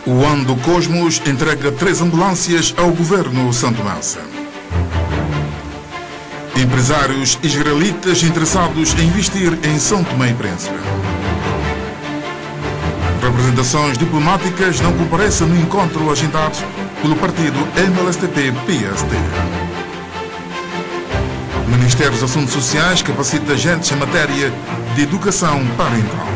O Ando Cosmos entrega 3 ambulâncias ao governo santomense. Empresários israelitas interessados em investir em São Tomé e Príncipe. Representações diplomáticas não comparecem no encontro agendado pelo partido MLSTP-PST. Ministério dos Assuntos Sociais capacita agentes em matéria de educação parental.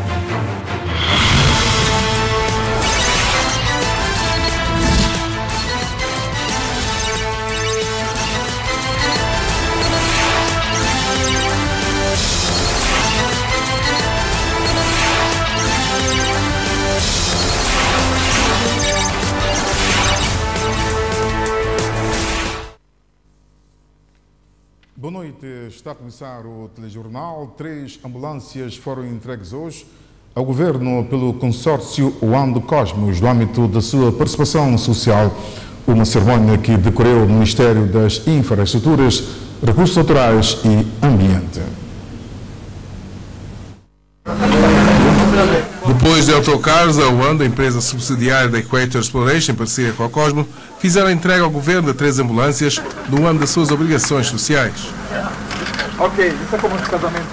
Boa noite, está a começar o telejornal. 3 ambulâncias foram entregues hoje ao governo pelo consórcio Ando Cosmos, no âmbito da sua participação social. Uma cerimónia que decorreu no Ministério das Infraestruturas, Recursos Naturais e Ambiente. Depois de autocarros, a Ando, a empresa subsidiária da Equator Exploration, em parceria com a Cosmo, fizeram a entrega ao governo de 3 ambulâncias no âmbito das suas obrigações sociais.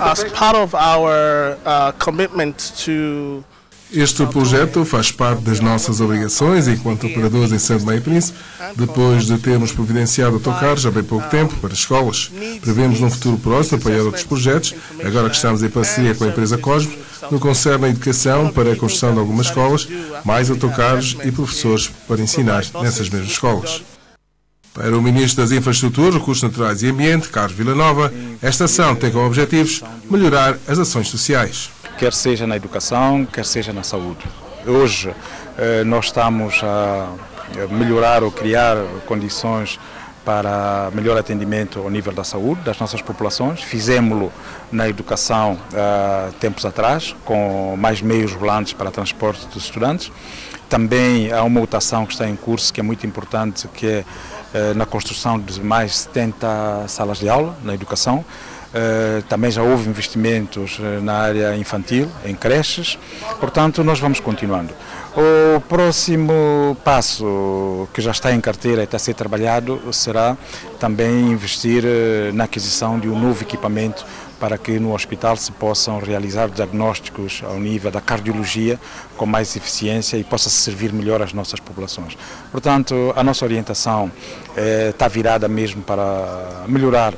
As part of our commitment to Este projeto faz parte das nossas obrigações enquanto operadores em São Tomé e Príncipe, depois de termos providenciado autocarros há bem pouco tempo para escolas. Prevemos num futuro próximo apoiar outros projetos, agora que estamos em parceria com a empresa Cosmo, no que concerne à educação para a construção de algumas escolas, mais autocarros e professores para ensinar nessas mesmas escolas. Para o Ministro das Infraestruturas, Recursos Naturais e Ambiente, Carlos Villanova, esta ação tem como objetivos melhorar as ações sociais. Quer seja na educação, quer seja na saúde. Hoje nós estamos a melhorar ou criar condições para melhor atendimento ao nível da saúde das nossas populações. Fizemos-lo na educação tempos atrás, com mais meios volantes para transporte dos estudantes. Também há uma mutação que está em curso, que é muito importante, que é na construção de mais 70 salas de aula na educação. Também já houve investimentos na área infantil, em creches, portanto nós vamos continuando. O próximo passo que já está em carteira e está a ser trabalhado será também investir na aquisição de um novo equipamento para que no hospital se possam realizar diagnósticos ao nível da cardiologia com mais eficiência e possa servir melhor às nossas populações. Portanto, a nossa orientação está virada mesmo para melhorar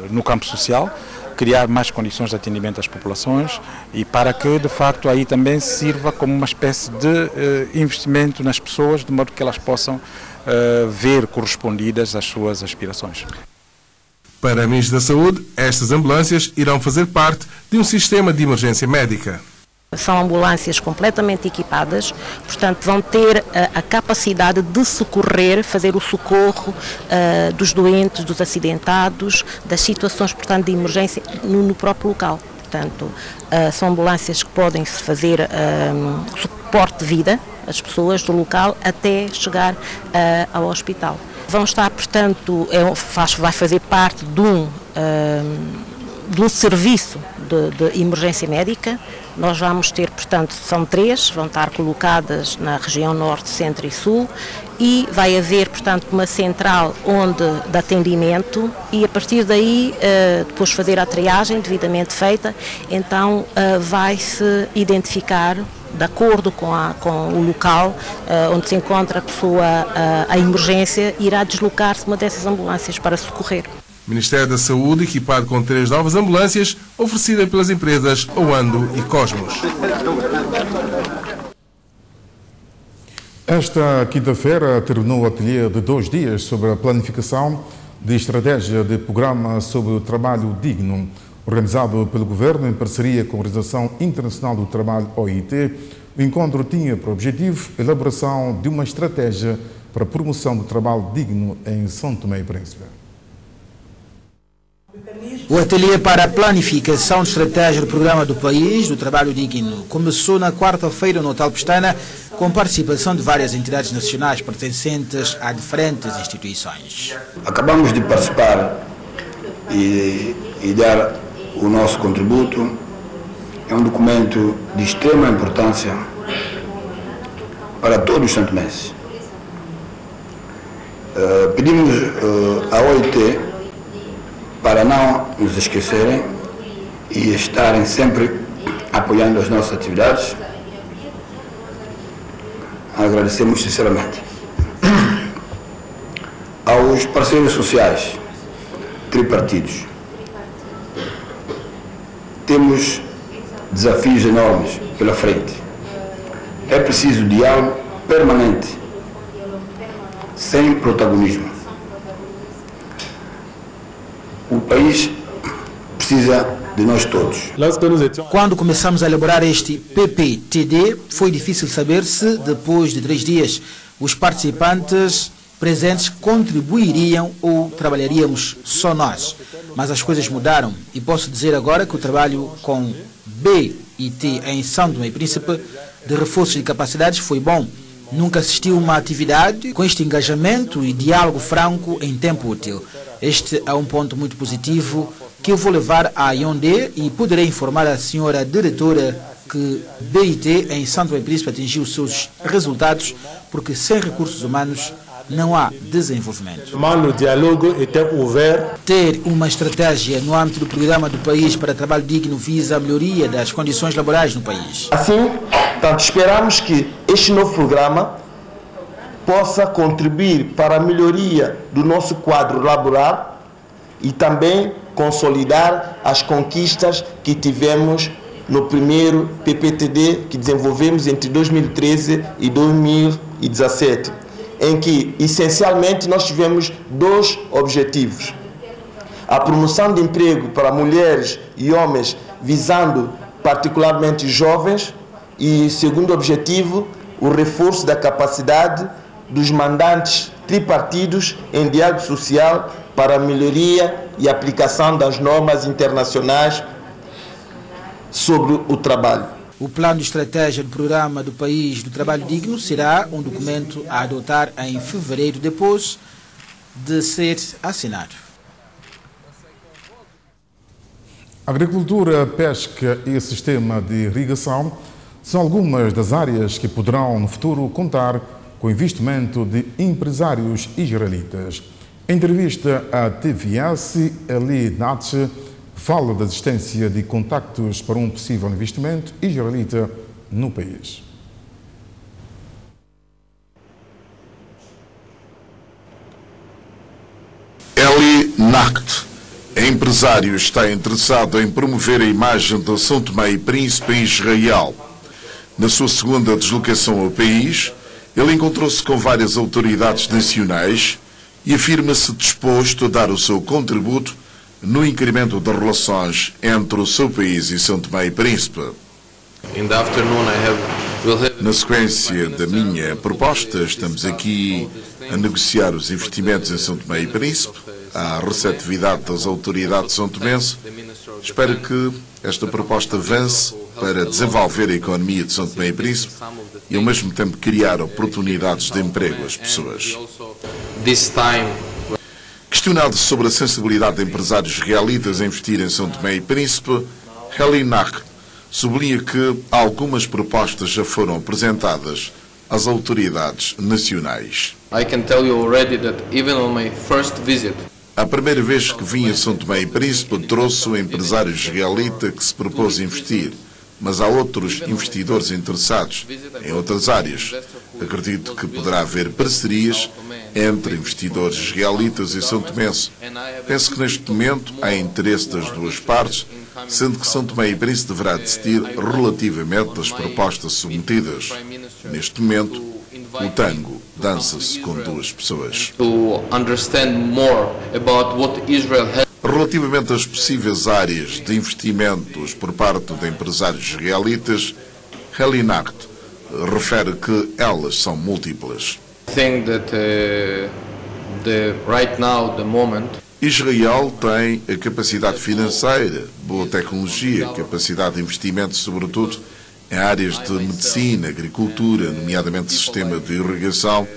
no campo social, criar mais condições de atendimento às populações e para que, de facto, aí também sirva como uma espécie de investimento nas pessoas, de modo que elas possam ver correspondidas as suas aspirações. Para a Ministra da Saúde, estas ambulâncias irão fazer parte de um sistema de emergência médica. São ambulâncias completamente equipadas, portanto vão ter a capacidade de socorrer, fazer o socorro dos doentes, dos acidentados, das situações, portanto, de emergência no próprio local. Portanto, são ambulâncias que podem fazer suporte de vida às pessoas do local até chegar ao hospital. Vão estar, portanto, vai fazer parte de um serviço de emergência médica. Nós vamos ter, portanto, são 3, vão estar colocadas na região norte, centro e sul e vai haver, portanto, uma central de atendimento e a partir daí, depois de fazer a triagem devidamente feita, então vai-se identificar de acordo com o local onde se encontra a pessoa, a emergência, irá deslocar-se uma dessas ambulâncias para socorrer. Ministério da Saúde, equipado com 3 novas ambulâncias, oferecidas pelas empresas Ando e Cosmos. Esta quinta-feira terminou o ateliê de 2 dias sobre a planificação de estratégia de programa sobre o trabalho digno, organizado pelo Governo em parceria com a Organização Internacional do Trabalho, OIT. O encontro tinha por objetivo a elaboração de uma estratégia para a promoção do trabalho digno em São Tomé e Príncipe. O ateliê para a planificação de estratégia do programa do país do trabalho digno começou na quarta-feira no Hotel Pestana, com participação de várias entidades nacionais pertencentes a diferentes instituições. Acabamos de participar e dar o nosso contributo. É um documento de extrema importância para todos os santomenses. Pedimos à OIT para não nos esquecerem e estarem sempre apoiando as nossas atividades. Agradecemos sinceramente. Aos parceiros sociais, tripartidos, temos desafios enormes pela frente. É preciso diálogo permanente, sem protagonismo. O país precisa de nós todos. Quando começamos a elaborar este PPTD, foi difícil saber se, depois de 3 dias, os participantes presentes contribuiriam ou trabalharíamos só nós. Mas as coisas mudaram e posso dizer agora que o trabalho com BIT em São Tomé e Príncipe de reforço de capacidades foi bom. Nunca assisti uma atividade com este engajamento e diálogo franco em tempo útil. Este é um ponto muito positivo que eu vou levar à Yaoundé e poderei informar a senhora diretora que BIT em São Tomé e Príncipe atingiu os seus resultados, porque sem recursos humanos não há desenvolvimento. O diálogo était ouvert. Ter uma estratégia no âmbito do programa do país para trabalho digno visa a melhoria das condições laborais no país. Assim, portanto, esperamos que este novo programa possa contribuir para a melhoria do nosso quadro laboral e também consolidar as conquistas que tivemos no primeiro PPTD que desenvolvemos entre 2013 e 2017. Em que, essencialmente, nós tivemos 2 objetivos. A promoção de emprego para mulheres e homens, visando particularmente jovens, e, segundo objetivo, o reforço da capacidade dos mandantes tripartidos em diálogo social para a melhoria e aplicação das normas internacionais sobre o trabalho. O plano de estratégia do programa do país do trabalho digno será um documento a adotar em fevereiro, depois de ser assinado. Agricultura, pesca e sistema de irrigação são algumas das áreas que poderão no futuro contar com investimento de empresários israelitas. Em entrevista à TVS, Eli Natche fala da existência de contactos para um possível investimento israelita no país. Eli Nacht, empresário, está interessado em promover a imagem de São Tomé e Príncipe em Israel. Na sua segunda deslocação ao país, ele encontrou-se com várias autoridades nacionais e afirma-se disposto a dar o seu contributo no incremento das relações entre o seu país e São Tomé e Príncipe. Na sequência da minha proposta, estamos aqui a negociar os investimentos em São Tomé e Príncipe, a receptividade das autoridades são-tomenses. Espero que esta proposta avance para desenvolver a economia de São Tomé e Príncipe e, ao mesmo tempo, criar oportunidades de emprego às pessoas. Questionado sobre a sensibilidade de empresários israelitas em investir em São Tomé e Príncipe, Eli Nacht sublinha que algumas propostas já foram apresentadas às autoridades nacionais. A primeira vez que vim a São Tomé e Príncipe, trouxe um empresário israelita que se propôs investir, mas há outros investidores interessados em outras áreas. Acredito que poderá haver parcerias entre investidores israelitas e são-tomenses. Penso que neste momento há interesse das duas partes, sendo que São Tomé e Príncipe deverá decidir relativamente às propostas submetidas. Neste momento, o tango dança-se com duas pessoas. Relativamente às possíveis áreas de investimentos por parte de empresários israelitas, Eli Nacht refere que elas são múltiplas. Israel tem a capacidade financeira, boa tecnologia, capacidade de investimento, sobretudo em áreas de medicina, agricultura, nomeadamente sistema de irrigação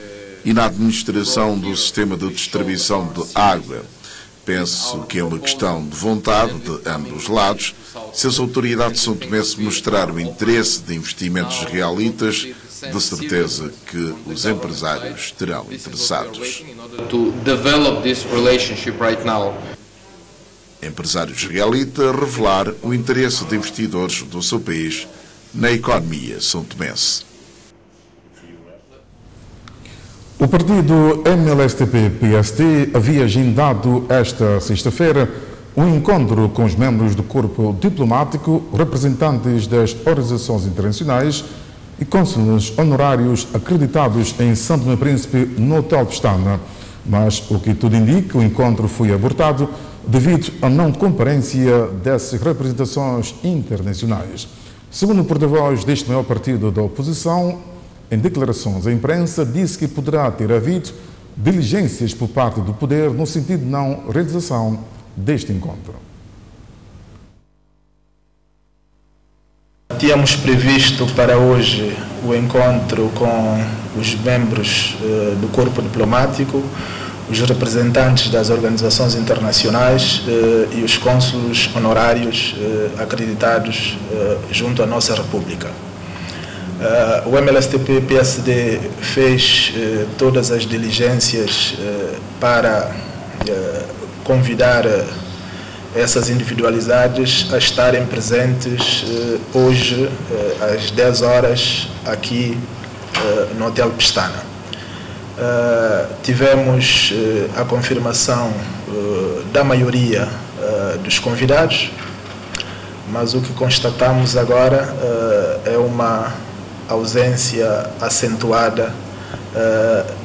e na administração do sistema de distribuição de água. Penso que é uma questão de vontade de ambos os lados. Se as autoridades são-tomenses mostrar o interesse de investimentos israelitas, de certeza que os empresários terão interessados. Empresário israelita revelar o interesse de investidores do seu país na economia são-tomense. O partido MLSTP-PSD havia agendado esta sexta-feira um encontro com os membros do corpo diplomático, representantes das organizações internacionais e cônsules honorários acreditados em São Tomé e Príncipe no Hotel Pestana. Mas o que tudo indica, o encontro foi abortado devido à não comparência dessas representações internacionais. Segundo o porta-voz deste maior partido da oposição, em declarações à imprensa, disse que poderá ter havido diligências por parte do poder no sentido de não realização deste encontro. Tínhamos previsto para hoje o encontro com os membros do corpo diplomático, os representantes das organizações internacionais e os cônsules honorários acreditados junto à nossa República. O MLSTP-PSD fez todas as diligências para convidar essas individualidades a estarem presentes hoje às 10 horas aqui no Hotel Pestana. Tivemos a confirmação da maioria dos convidados, mas o que constatamos agora é uma ausência acentuada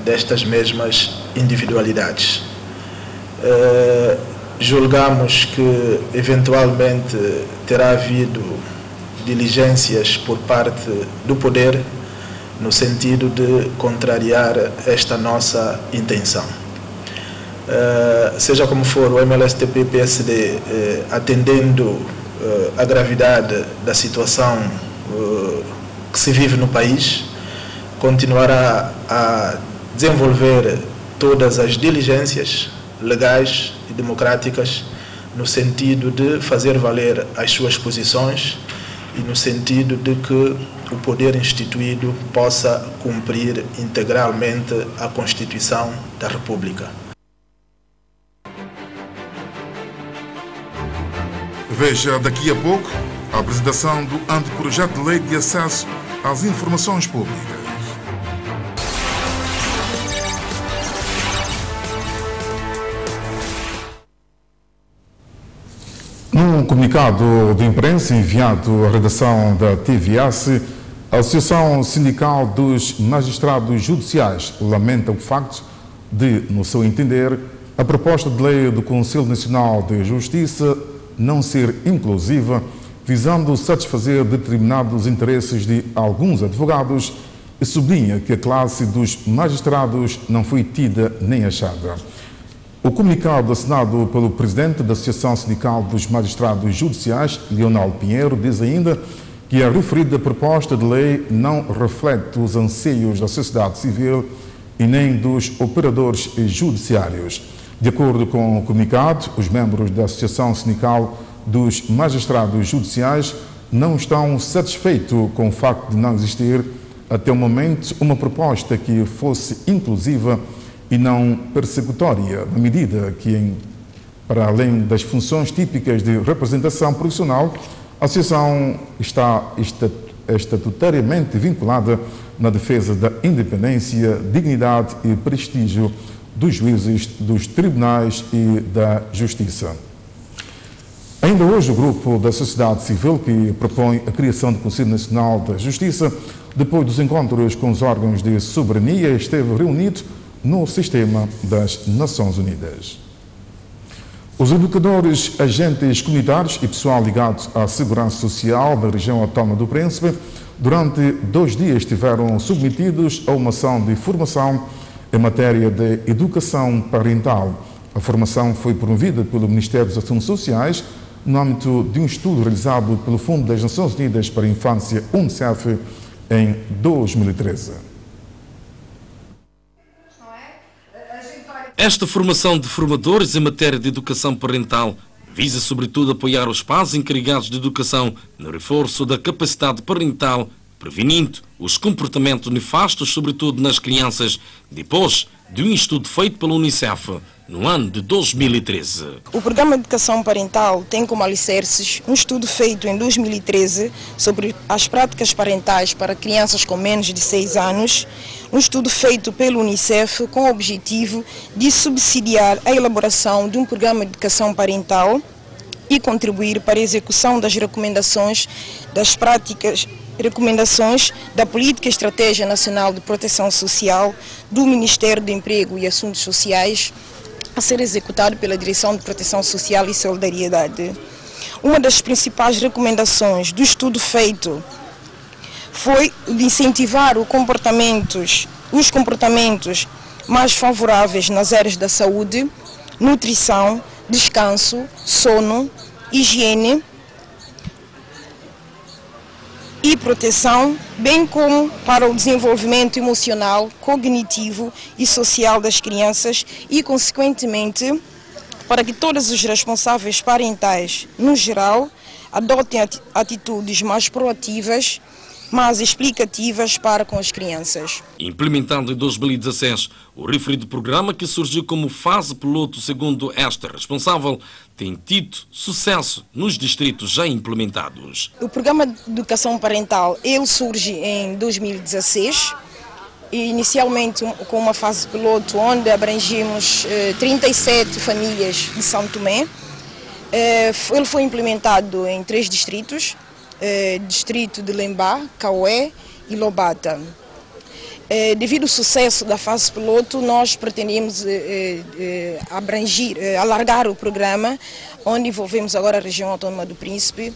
destas mesmas individualidades. Julgamos que eventualmente terá havido diligências por parte do poder no sentido de contrariar esta nossa intenção. Seja como for, o MLSTP-PSD, atendendo a gravidade da situação que se vive no país, continuará a desenvolver todas as diligências legais e democráticas no sentido de fazer valer as suas posições e no sentido de que o poder instituído possa cumprir integralmente a Constituição da República. Veja daqui a pouco a apresentação do anteprojeto de lei de acesso às informações públicas. Num comunicado de imprensa enviado à redação da TVS, a Associação Sindical dos Magistrados Judiciais lamenta o facto de, no seu entender, a proposta de lei do Conselho Nacional de Justiça não ser inclusiva, visando satisfazer determinados interesses de alguns advogados, e sublinha que a classe dos magistrados não foi tida nem achada. O comunicado assinado pelo presidente da Associação Sindical dos Magistrados Judiciais, Leonardo Pinheiro, diz ainda que a referida proposta de lei não reflete os anseios da sociedade civil e nem dos operadores judiciários. De acordo com o comunicado, os membros da Associação Sindical dos Magistrados Judiciais não estão satisfeitos com o facto de não existir, até o momento, uma proposta que fosse inclusiva e não persecutória, na medida que, para além das funções típicas de representação profissional, a Associação está estatutariamente vinculada na defesa da independência, dignidade e prestígio dos juízes, dos tribunais e da justiça. Ainda hoje, o grupo da sociedade civil que propõe a criação do Conselho Nacional da Justiça, depois dos encontros com os órgãos de soberania, esteve reunido no sistema das Nações Unidas. Os educadores, agentes comunitários e pessoal ligado à segurança social da região autónoma do Príncipe, durante 2 dias estiveram submetidos a uma ação de formação em matéria de educação parental. A formação foi promovida pelo Ministério dos Assuntos Sociais no âmbito de um estudo realizado pelo Fundo das Nações Unidas para a Infância, UNICEF, em 2013. Esta formação de formadores em matéria de educação parental visa, sobretudo, apoiar os pais encarregados de educação no reforço da capacidade parental prevenindo os comportamentos nefastos, sobretudo nas crianças, depois de um estudo feito pela Unicef no ano de 2013. O Programa de Educação Parental tem como alicerces um estudo feito em 2013 sobre as práticas parentais para crianças com menos de 6 anos, um estudo feito pela Unicef com o objetivo de subsidiar a elaboração de um programa de educação parental e contribuir para a execução das recomendações da Política e Estratégia Nacional de Proteção Social do Ministério do Emprego e Assuntos Sociais, a ser executado pela Direção de Proteção Social e Solidariedade. Uma das principais recomendações do estudo feito foi de incentivar os comportamentos mais favoráveis nas áreas da saúde, nutrição, descanso, sono, higiene e proteção, bem como para o desenvolvimento emocional, cognitivo e social das crianças e, consequentemente, para que todos os responsáveis parentais, no geral, adotem atitudes mais proativas, mais explicativas para com as crianças. Implementado em 2016, o referido programa, que surgiu como fase piloto, segundo esta responsável, tem tido sucesso nos distritos já implementados. O Programa de Educação Parental, ele surge em 2016, inicialmente com uma fase piloto onde abrangimos 37 famílias de São Tomé. Ele foi implementado em 3 distritos, distrito de Lembá, Caué e Lobata. Devido ao sucesso da fase piloto, nós pretendemos alargar o programa, onde envolvemos agora a região autónoma do Príncipe,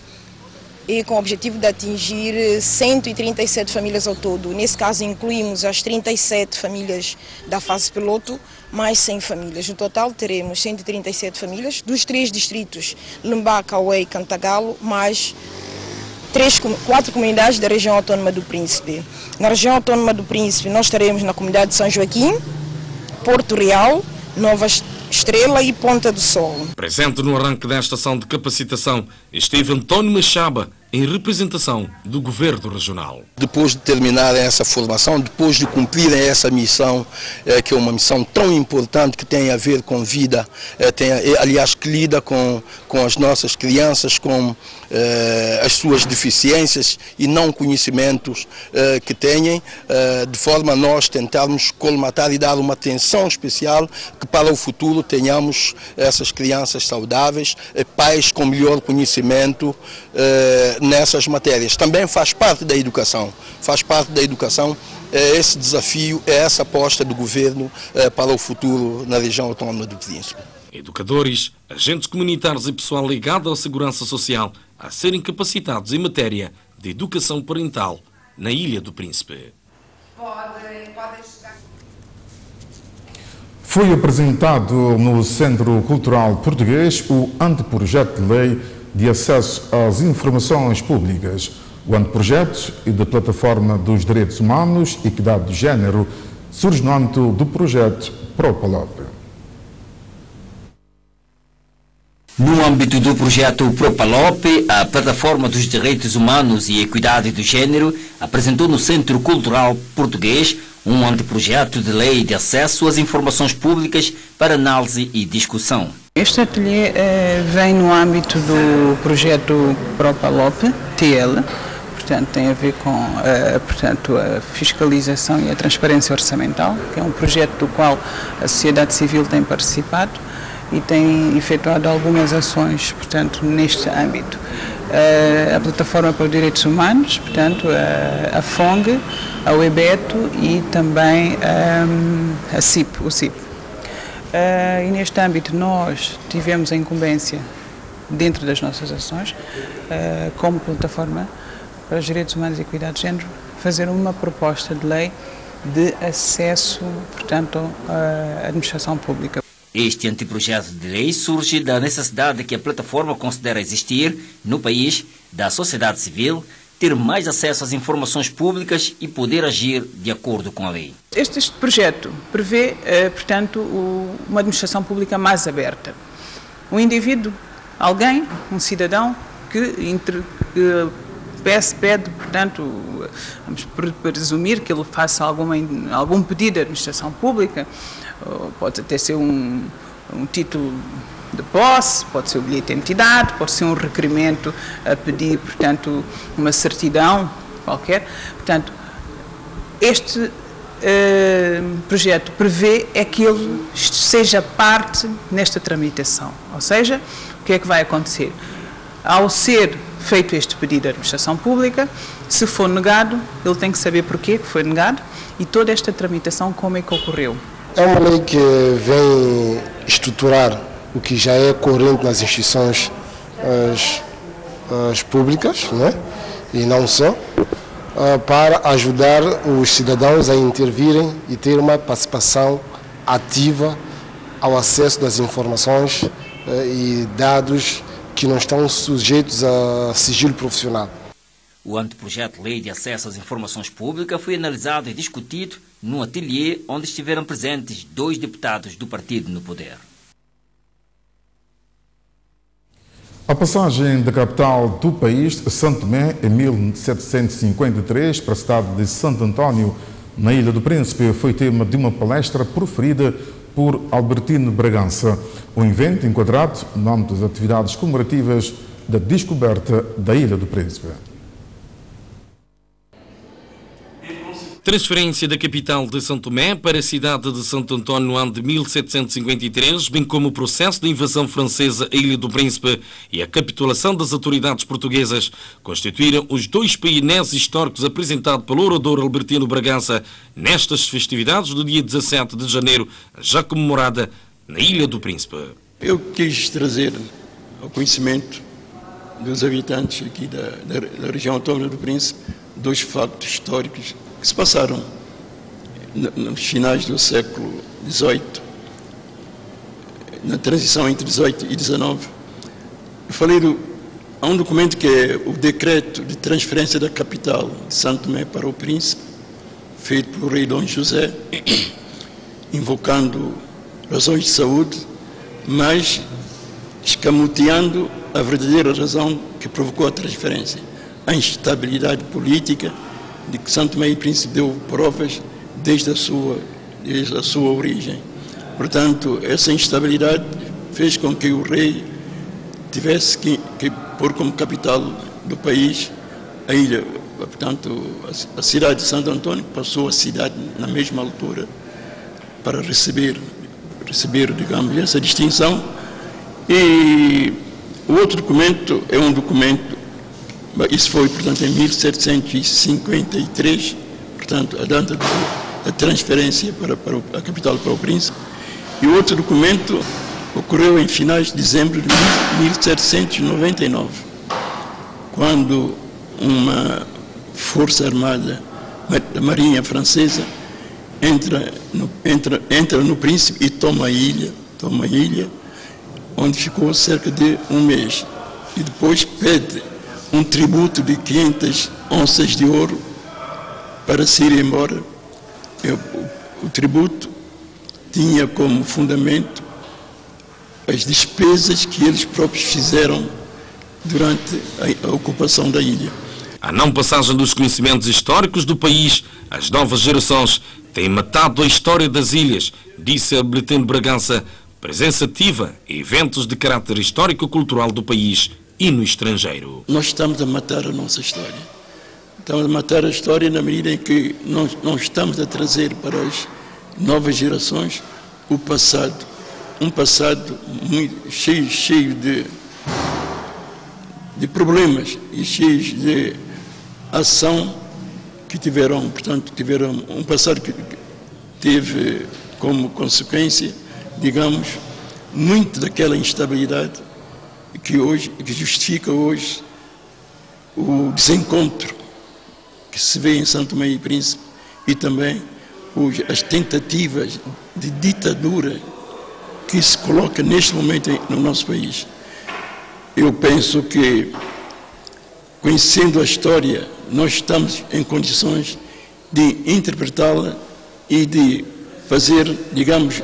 e com o objetivo de atingir 137 famílias ao todo. Nesse caso, incluímos as 37 famílias da fase piloto, mais 100 famílias. No total, teremos 137 famílias dos 3 distritos, Lembá, Caué e Cantagalo, mais 4 comunidades da região autónoma do Príncipe. Na região autónoma do Príncipe, nós estaremos na comunidade de São Joaquim, Porto Real, Nova Estrela e Ponta do Sol. Presente no arranque desta ação de capacitação esteve António Machaba, em representação do Governo Regional. Depois de terminarem essa formação, depois de cumprirem essa missão, que é uma missão tão importante, que tem a ver com vida, aliás, que lida com as nossas crianças, com as suas deficiências e não conhecimentos que têm, de forma a nós tentarmos colmatar e dar uma atenção especial, que para o futuro tenhamos essas crianças saudáveis, pais com melhor conhecimento nessas matérias. Também faz parte da educação, esse desafio, essa aposta do governo para o futuro na região autónoma do Príncipe. Educadores, agentes comunitários e pessoal ligado à segurança social a serem capacitados em matéria de educação parental na Ilha do Príncipe. Foi apresentado no Centro Cultural Português o anteprojeto de lei de acesso às informações públicas. O anteprojeto e da Plataforma dos Direitos Humanos e Equidade de Gênero surge no âmbito do projeto Propalop. No âmbito do projeto Propalop, a Plataforma dos Direitos Humanos e Equidade de Gênero apresentou no Centro Cultural Português um anteprojeto de lei de acesso às informações públicas para análise e discussão. Este ateliê vem no âmbito do projeto Propalop, TL, portanto tem a ver com a fiscalização e a transparência orçamental, que é um projeto do qual a sociedade civil tem participado e tem efetuado algumas ações, portanto, neste âmbito. A Plataforma para os Direitos Humanos, portanto, a FONG, a UEBETO e também a CIP, o CIP. E neste âmbito nós tivemos a incumbência, dentro das nossas ações, como Plataforma para os Direitos Humanos e Equidade de Gênero, fazer uma proposta de lei de acesso, portanto, à administração pública. Este anteprojeto de lei surge da necessidade que a plataforma considera existir no país da sociedade civil ter mais acesso às informações públicas e poder agir de acordo com a lei. Este projeto prevê, portanto, uma administração pública mais aberta. Um indivíduo, alguém, um cidadão, que PS pede, portanto, vamos presumir que ele faça algum pedido à administração pública, pode até ser um título de posse, pode ser o bilhete de identidade, pode ser um requerimento a pedir, portanto, uma certidão qualquer. Portanto, este projeto prevê que ele seja parte nesta tramitação. Ou seja, o que é que vai acontecer? Ao ser feito este pedido à administração pública, se for negado, ele tem que saber porquê que foi negado e toda esta tramitação como é que ocorreu. É uma lei que vem estruturar o que já é corrente nas instituições as públicas, né? E não só, para ajudar os cidadãos a intervirem e ter uma participação ativa ao acesso das informações e dados que não estão sujeitos a sigilo profissional. O anteprojeto de lei de acesso às informações públicas foi analisado e discutido num ateliê onde estiveram presentes 2 deputados do partido no poder. A passagem da capital do país, Santo Tomé, em 1753, para a cidade de Santo Antônio, na Ilha do Príncipe, foi tema de uma palestra proferida por Albertino Bragança. O evento enquadrado no âmbito das atividades comemorativas da descoberta da Ilha do Príncipe. Transferência da capital de São Tomé para a cidade de Santo Antônio no ano de 1753, bem como o processo de invasão francesa à Ilha do Príncipe e a capitulação das autoridades portuguesas, constituíram os 2 painéis históricos apresentados pelo orador Albertino Bragança nestas festividades do dia 17 de janeiro, já comemorada na Ilha do Príncipe. Eu quis trazer ao conhecimento dos habitantes aqui da região autónoma do Príncipe 2 factos históricos que se passaram nos finais do século XVIII, na transição entre XVIII e XIX. Eu falei há um documento que é o decreto de transferência da capital de Santo Tomé para o Príncipe, feito pelo rei Dom José, invocando razões de saúde, mas escamoteando a verdadeira razão que provocou a transferência, a instabilidade política de que Santo Tomé e Príncipe deu provas desde a sua origem. Portanto, essa instabilidade fez com que o rei tivesse que pôr como capital do país a ilha. Portanto, a cidade de Santo Antônio passou a cidade na mesma altura para receber, digamos, essa distinção. E o outro documento é um documento. Isso foi, portanto, em 1753, portanto, a data da transferência para a capital para o Príncipe. E o outro documento ocorreu em finais de dezembro de 1799, quando uma força armada da Marinha Francesa entra no Príncipe e toma a ilha, onde ficou cerca de um mês. E depois pede um tributo de 500 onças de ouro para se ir embora. O tributo tinha como fundamento as despesas que eles próprios fizeram durante a ocupação da ilha. A não passagem dos conhecimentos históricos do país, as novas gerações têm matado a história das ilhas, disse Albertino Bragança, presença ativa em eventos de caráter histórico-cultural do país e no estrangeiro. Nós estamos a matar a nossa história. Estamos a matar a história na medida em que não estamos a trazer para as novas gerações o passado. Um passado muito cheio de problemas e cheio de ação que tiveram um passado que teve como consequência, digamos, muito daquela instabilidade que justifica hoje o desencontro que se vê em Santo Tomé e Príncipe e também as tentativas de ditadura que se coloca neste momento no nosso país. Eu penso que, conhecendo a história, nós estamos em condições de interpretá-la e de fazer, digamos,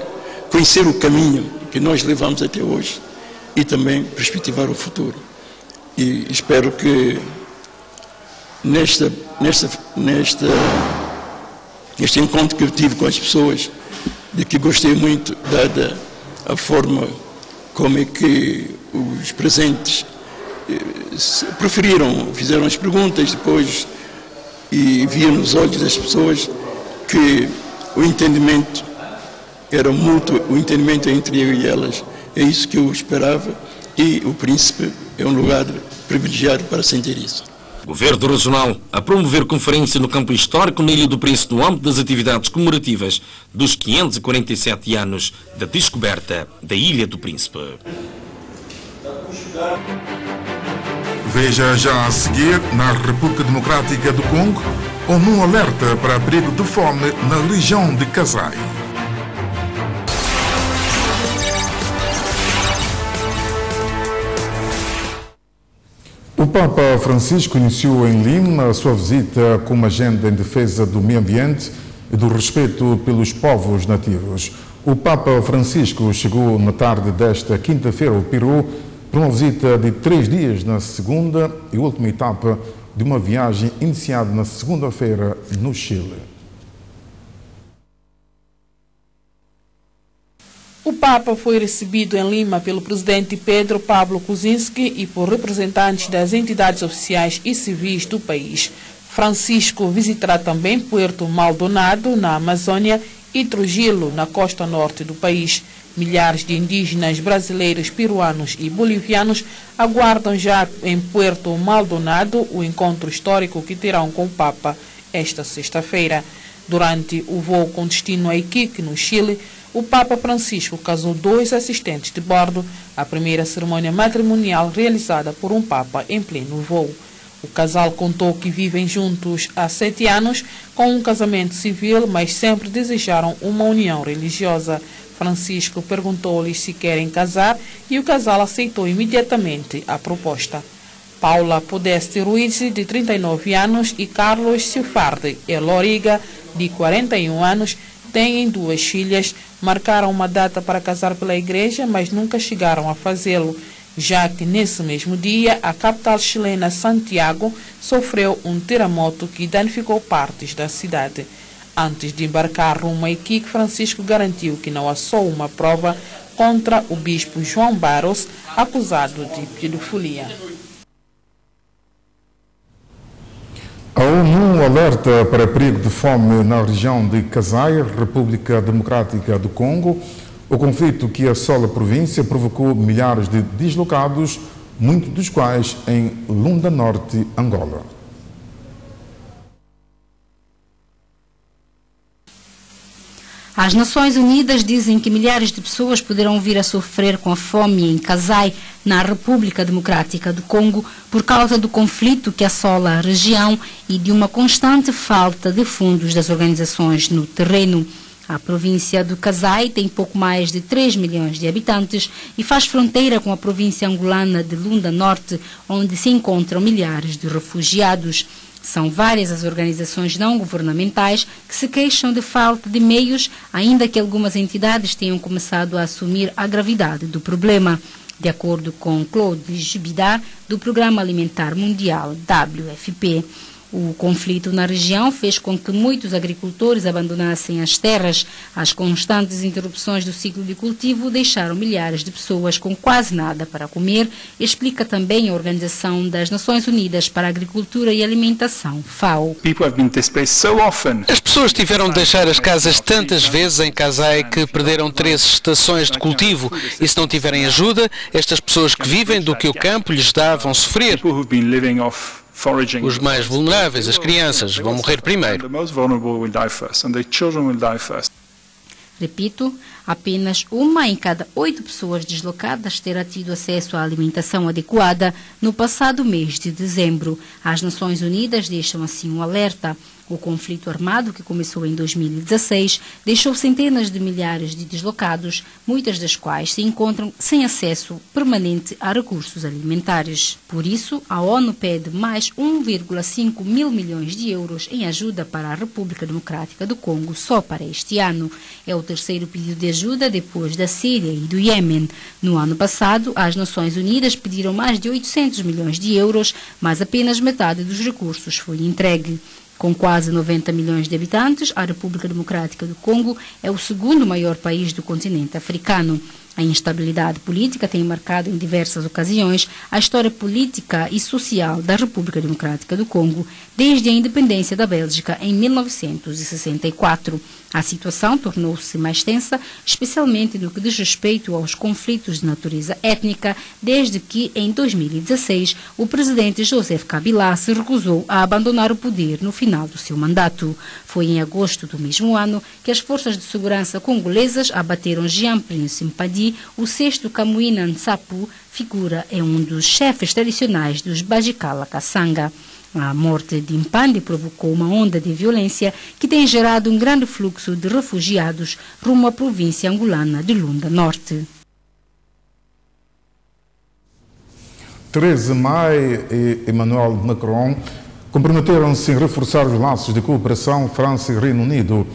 conhecer o caminho que nós levamos até hoje e também perspectivar o futuro. E espero que neste encontro que eu tive com as pessoas, de que gostei muito, dada a forma como é que os presentes fizeram as perguntas depois, e via nos olhos das pessoas que o entendimento era mútuo, o entendimento entre eu e elas. É isso que eu esperava, e o Príncipe é um lugar privilegiado para sentir isso. Governo Regional a promover conferência no campo histórico na Ilha do Príncipe no âmbito das atividades comemorativas dos 547 anos da descoberta da Ilha do Príncipe. Veja já a seguir, na República Democrática do Congo, ONU alerta para perigo de fome na região de Kasai. O Papa Francisco iniciou em Lima a sua visita com uma agenda em defesa do meio ambiente e do respeito pelos povos nativos. O Papa Francisco chegou na tarde desta quinta-feira ao Peru para uma visita de 3 dias na segunda e última etapa de uma viagem iniciada na segunda-feira no Chile. O Papa foi recebido em Lima pelo presidente Pedro Pablo Kuczynski e por representantes das entidades oficiais e civis do país. Francisco visitará também Puerto Maldonado, na Amazônia, e Trujillo, na costa norte do país. Milhares de indígenas brasileiros, peruanos e bolivianos aguardam já em Puerto Maldonado o encontro histórico que terão com o Papa esta sexta-feira. Durante o voo com destino a Iquique, no Chile, o Papa Francisco casou 2 assistentes de bordo, a primeira cerimônia matrimonial realizada por um Papa em pleno voo. O casal contou que vivem juntos há 7 anos, com um casamento civil, mas sempre desejaram uma união religiosa. Francisco perguntou-lhes se querem casar e o casal aceitou imediatamente a proposta. Paula Podeste Ruiz, de 39 anos, e Carlos Silfarde Eloriga, de 41 anos, têm 2 filhas, marcaram uma data para casar pela igreja, mas nunca chegaram a fazê-lo, já que nesse mesmo dia a capital chilena, Santiago, sofreu um terremoto que danificou partes da cidade. Antes de embarcar rumo a Iquique, Francisco garantiu que não há só uma prova contra o bispo João Barros, acusado de pedofilia. A ONU alerta para perigo de fome na região de Kasai, República Democrática do Congo. O conflito que assola a província provocou milhares de deslocados, muitos dos quais em Lunda Norte, Angola. As Nações Unidas dizem que milhares de pessoas poderão vir a sofrer com a fome em Kasai, na República Democrática do Congo, por causa do conflito que assola a região e de uma constante falta de fundos das organizações no terreno. A província do Kasai tem pouco mais de 3 milhões de habitantes e faz fronteira com a província angolana de Lunda Norte, onde se encontram milhares de refugiados. São várias as organizações não governamentais que se queixam de falta de meios, ainda que algumas entidades tenham começado a assumir a gravidade do problema. De acordo com Claude Jubidar, do Programa Alimentar Mundial, WFP. O conflito na região fez com que muitos agricultores abandonassem as terras. As constantes interrupções do ciclo de cultivo deixaram milhares de pessoas com quase nada para comer, explica também a Organização das Nações Unidas para a Agricultura e Alimentação, FAO. As pessoas tiveram de deixar as casas tantas vezes em Kasai que perderam 3 estações de cultivo. E se não tiverem ajuda, estas pessoas que vivem do que o campo lhes dá vão sofrer. Os mais vulneráveis, as crianças, vão morrer primeiro. Repito, apenas 1 em cada 8 pessoas deslocadas terá tido acesso à alimentação adequada no passado mês de dezembro. As Nações Unidas deixam assim um alerta. O conflito armado, que começou em 2016, deixou centenas de milhares de deslocados, muitas das quais se encontram sem acesso permanente a recursos alimentares. Por isso, a ONU pede mais 1,5 mil milhões de euros em ajuda para a República Democrática do Congo só para este ano. É o terceiro pedido de ajuda depois da Síria e do Iêmen. No ano passado, as Nações Unidas pediram mais de 800 milhões de euros, mas apenas metade dos recursos foi entregue. Com quase 90 milhões de habitantes, a República Democrática do Congo é o segundo maior país do continente africano. A instabilidade política tem marcado em diversas ocasiões a história política e social da República Democrática do Congo desde a independência da Bélgica em 1964. A situação tornou-se mais tensa, especialmente no que diz respeito aos conflitos de natureza étnica, desde que, em 2016, o presidente Joseph Kabila se recusou a abandonar o poder no final do seu mandato. Foi em agosto do mesmo ano que as forças de segurança congolesas abateram Jean-Prince Mpadi, o sexto Camuina Nsapu, figura é um dos chefes tradicionais dos Bajikala Kassanga. A morte de Mpandi provocou uma onda de violência que tem gerado um grande fluxo de refugiados rumo à província angolana de Lunda Norte. Theresa May e Emmanuel Macron comprometeram-se em reforçar os laços de cooperação França e Reino Unido.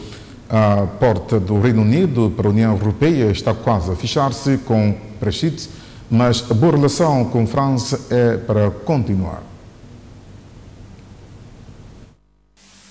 A porta do Reino Unido para a União Europeia está quase a fechar-se com Brexit, mas a boa relação com a França é para continuar.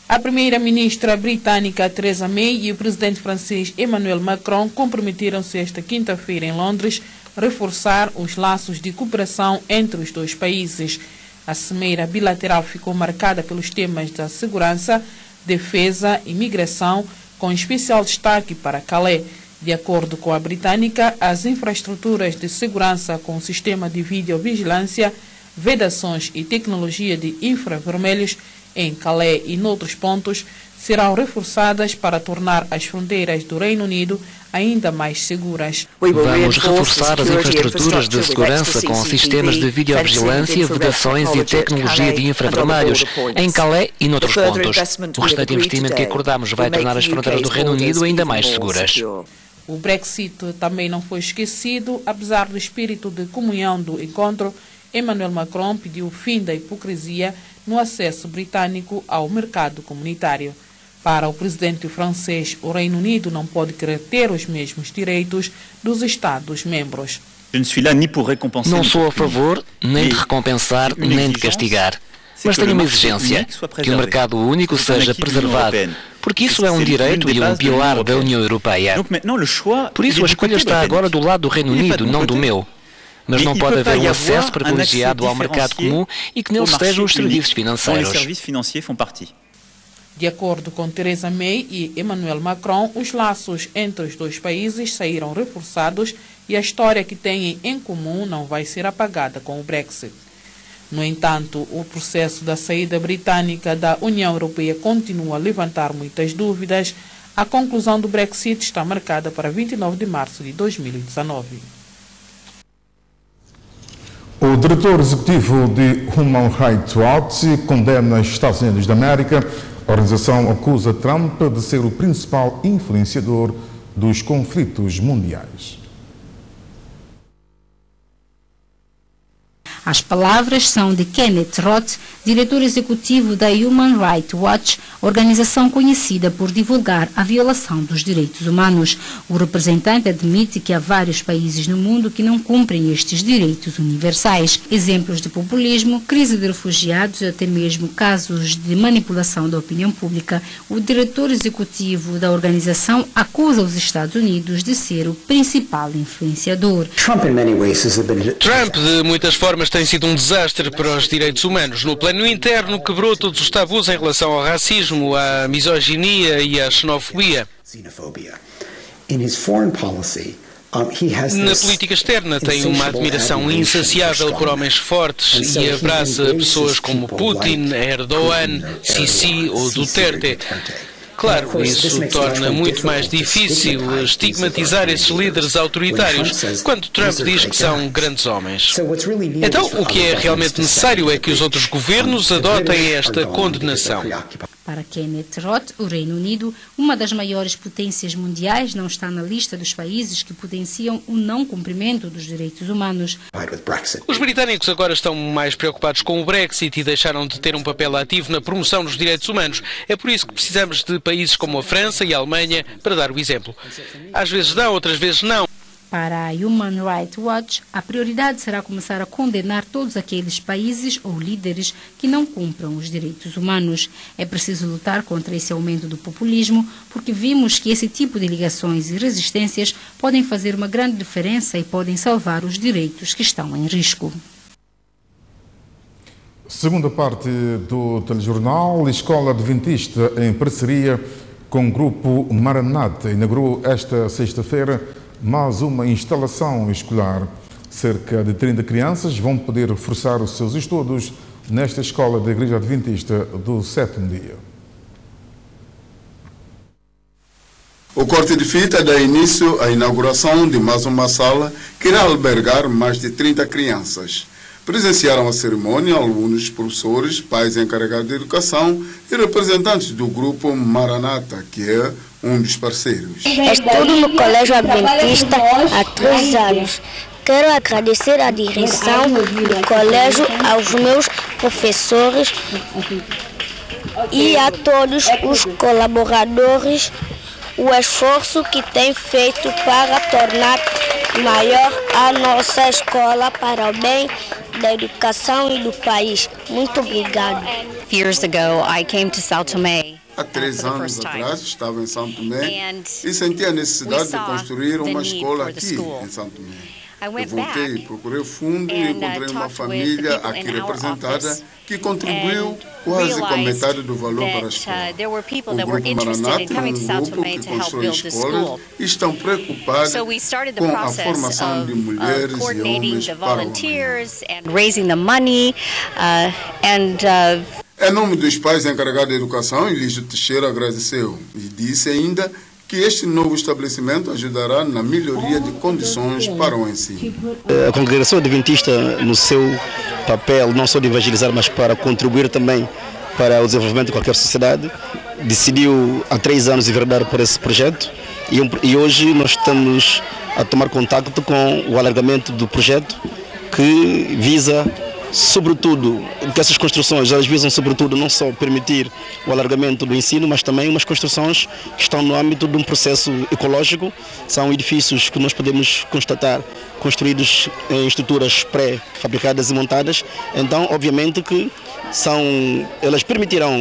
A primeira-ministra britânica Theresa May e o presidente francês Emmanuel Macron comprometeram-se esta quinta-feira em Londres a reforçar os laços de cooperação entre os dois países. A cimeira bilateral ficou marcada pelos temas da segurança, defesa e migração, com especial destaque para Calais. De acordo com a britânica, as infraestruturas de segurança com sistema de videovigilância, vedações e tecnologia de infravermelhos em Calais e noutros pontos serão reforçadas para tornar as fronteiras do Reino Unido ainda mais seguras. Vamos reforçar as infraestruturas de segurança com sistemas de videovigilância, vedações e tecnologia de infravermelhos em Calais e noutros pontos. O restante investimento que acordamos vai tornar as fronteiras do Reino Unido ainda mais seguras. O Brexit também não foi esquecido. Apesar do espírito de comunhão do encontro, Emmanuel Macron pediu o fim da hipocrisia no acesso britânico ao mercado comunitário. Para o presidente francês, o Reino Unido não pode querer ter os mesmos direitos dos Estados-membros. Não sou a favor nem de recompensar nem de castigar, mas tenho uma exigência, que o mercado único seja preservado, porque isso é um direito e um pilar da União Europeia. Por isso a escolha está agora do lado do Reino Unido, não do meu. Mas não pode haver um acesso privilegiado ao mercado comum e que nele estejam os serviços financeiros. De acordo com Theresa May e Emmanuel Macron, os laços entre os dois países saíram reforçados e a história que têm em comum não vai ser apagada com o Brexit. No entanto, o processo da saída britânica da União Europeia continua a levantar muitas dúvidas. A conclusão do Brexit está marcada para 29 de março de 2019. O diretor executivo de Human Rights Watch condena os Estados Unidos da América. A organização acusa Trump de ser o principal influenciador dos conflitos mundiais. As palavras são de Kenneth Roth, diretor executivo da Human Rights Watch, organização conhecida por divulgar a violação dos direitos humanos. O representante admite que há vários países no mundo que não cumprem estes direitos universais. Exemplos de populismo, crise de refugiados, até mesmo casos de manipulação da opinião pública. O diretor executivo da organização acusa os Estados Unidos de ser o principal influenciador. Trump, de muitas formas, tem sido um desastre para os direitos humanos. No plano interno, quebrou todos os tabus em relação ao racismo, à misoginia e à xenofobia. Na política externa tem uma admiração insaciável por homens fortes e abraça pessoas como Putin, Erdogan, Sisi ou Duterte. Claro, isso torna muito mais difícil estigmatizar esses líderes autoritários quando Trump diz que são grandes homens. Então, o que é realmente necessário é que os outros governos adotem esta condenação. Para Kenneth Roth, o Reino Unido, uma das maiores potências mundiais, não está na lista dos países que potenciam o não cumprimento dos direitos humanos. Os britânicos agora estão mais preocupados com o Brexit e deixaram de ter um papel ativo na promoção dos direitos humanos. É por isso que precisamos de países como a França e a Alemanha para dar o exemplo. Às vezes dão, outras vezes não. Para a Human Rights Watch, a prioridade será começar a condenar todos aqueles países ou líderes que não cumpram os direitos humanos. É preciso lutar contra esse aumento do populismo, porque vimos que esse tipo de ligações e resistências podem fazer uma grande diferença e podem salvar os direitos que estão em risco. Segunda parte do telejornal, a Escola Adventista, em parceria com o Grupo Maranata, inaugurou esta sexta-feira mais uma instalação escolar. Cerca de 30 crianças vão poder reforçar os seus estudos nesta escola da Igreja Adventista do Sétimo Dia. O corte de fita dá início à inauguração de mais uma sala que irá albergar mais de 30 crianças. Presenciaram a cerimônia alunos, professores, pais encarregados de educação e representantes do Grupo Maranata, que é um dos parceiros. Estudo no Colégio Adventista há 3 anos. Quero agradecer à direção do colégio, aos meus professores e a todos os colaboradores o esforço que têm feito para tornar maior a nossa escola para o bem da educação e do país. Muito obrigado. Years ago, I came to São Tomé. Há 3 anos atrás estava em São Tomé e senti a necessidade de construir uma escola aqui em São Tomé. Eu voltei, procurei fundo e encontrei uma família aqui representada que contribuiu quase com a metade do valor para a escola. O Grupo Maranata é um grupo que constrói escolas e estão preocupados com a formação de mulheres e homens para o Em nome dos pais encarregados de educação, Elígio Teixeira agradeceu e disse ainda que este novo estabelecimento ajudará na melhoria de condições para o ensino. A congregação adventista, no seu papel, não só de evangelizar, mas para contribuir também para o desenvolvimento de qualquer sociedade, decidiu há 3 anos enveredar por esse projeto e hoje nós estamos a tomar contato com o alargamento do projeto que visa, sobretudo, que essas construções elas visam sobretudo não só permitir o alargamento do ensino, mas também umas construções que estão no âmbito de um processo ecológico. São edifícios que nós podemos constatar construídos em estruturas pré-fabricadas e montadas. Então, obviamente que elas permitirão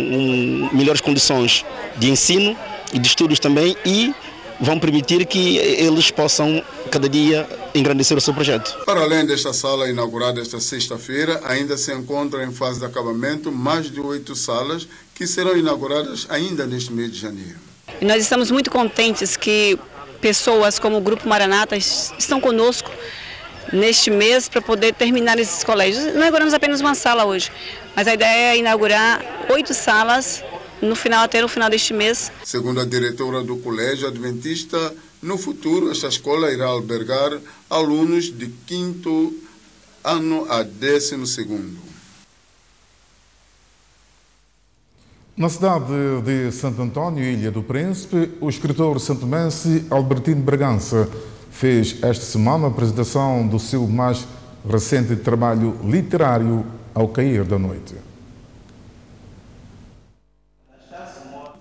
melhores condições de ensino e de estudos também e vão permitir que eles possam, cada dia, engrandecer o seu projeto. Para além desta sala inaugurada esta sexta-feira, ainda se encontram em fase de acabamento mais de 8 salas que serão inauguradas ainda neste mês de janeiro. E nós estamos muito contentes que pessoas como o Grupo Maranata estão conosco neste mês para poder terminar esses colégios. Inauguramos apenas uma sala hoje, mas a ideia é inaugurar 8 salas até no final deste mês. Segundo a diretora do Colégio Adventista, no futuro esta escola irá albergar alunos de 5º ano a 12º. Na cidade de Santo Antônio, Ilha do Príncipe, o escritor santomense Albertino Bragança fez esta semana a apresentação do seu mais recente trabalho literário, Ao Cair da Noite.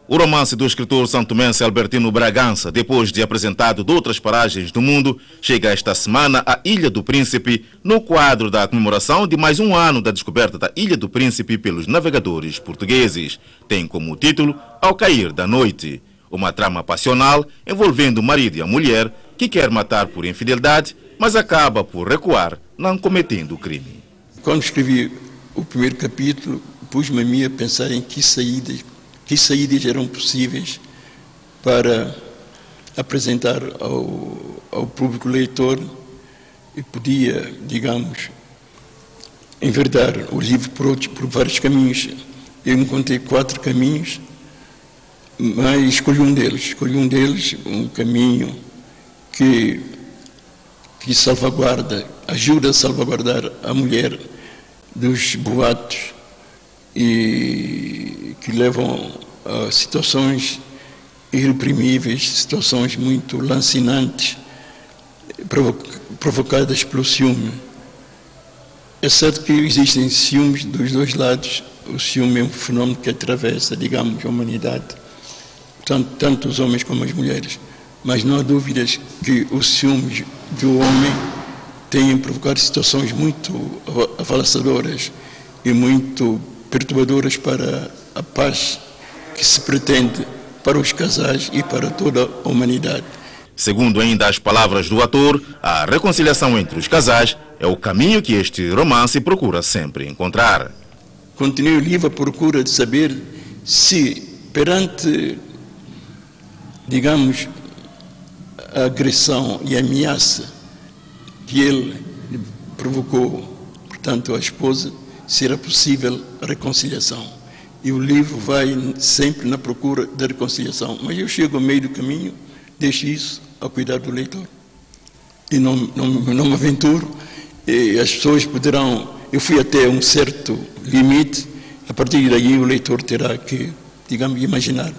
O romance do escritor santomense Albertino Bragança, depois de apresentado de outras paragens do mundo, chega esta semana à Ilha do Príncipe, no quadro da comemoração de mais um ano da descoberta da Ilha do Príncipe pelos navegadores portugueses. Tem como título Ao Cair da Noite, uma trama passional envolvendo o marido e a mulher que quer matar por infidelidade, mas acaba por recuar, não cometendo o crime. Quando escrevi o primeiro capítulo, pus-me a mim a pensar em que saídas eram possíveis para apresentar ao público leitor e podia, digamos, enverdar o livro por vários caminhos. Eu encontrei 4 caminhos, mas escolhi um deles, um caminho que ajuda a salvaguardar a mulher dos boatos e que levam situações irreprimíveis, situações muito lancinantes, provocadas pelo ciúme. É certo que existem ciúmes dos dois lados. O ciúme é um fenômeno que atravessa, digamos, a humanidade, tanto os homens como as mulheres. Mas não há dúvidas que os ciúmes do homem têm provocado situações muito avalaçadoras e muito perturbadoras para a paz que se pretende para os casais e para toda a humanidade. Segundo ainda as palavras do ator, a reconciliação entre os casais é o caminho que este romance procura sempre encontrar. Continue livre à procura de saber se, perante, digamos, a agressão e a ameaça que ele provocou, portanto, à esposa, será possível a reconciliação. E o livro vai sempre na procura da reconciliação. Mas eu chego ao meio do caminho, deixo isso ao cuidado do leitor. E não me aventuro, e as pessoas poderão... Eu fui até um certo limite, a partir daí o leitor terá que, digamos, imaginar.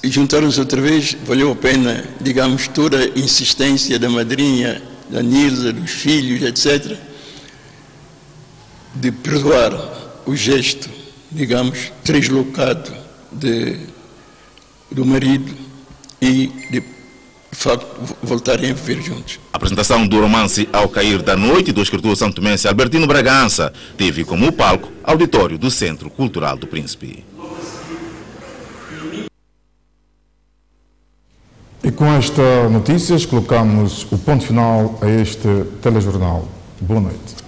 Juntaram-se outra vez, valeu a pena, digamos, toda a insistência da madrinha, da Nilza, dos filhos, etc., de perdoar o gesto, digamos, translocado do marido e, de facto, voltarem a viver juntos. A apresentação do romance Ao Cair da Noite, do escritor santomense Albertino Bragança, teve como palco auditório do Centro Cultural do Príncipe. E com estas notícias colocamos o ponto final a este telejornal. Boa noite.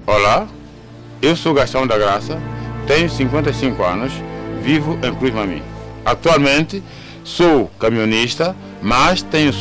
Olá, eu sou Gastão da Graça, tenho 55 anos, vivo em Cruz Mamim. Atualmente sou camionista, mas tenho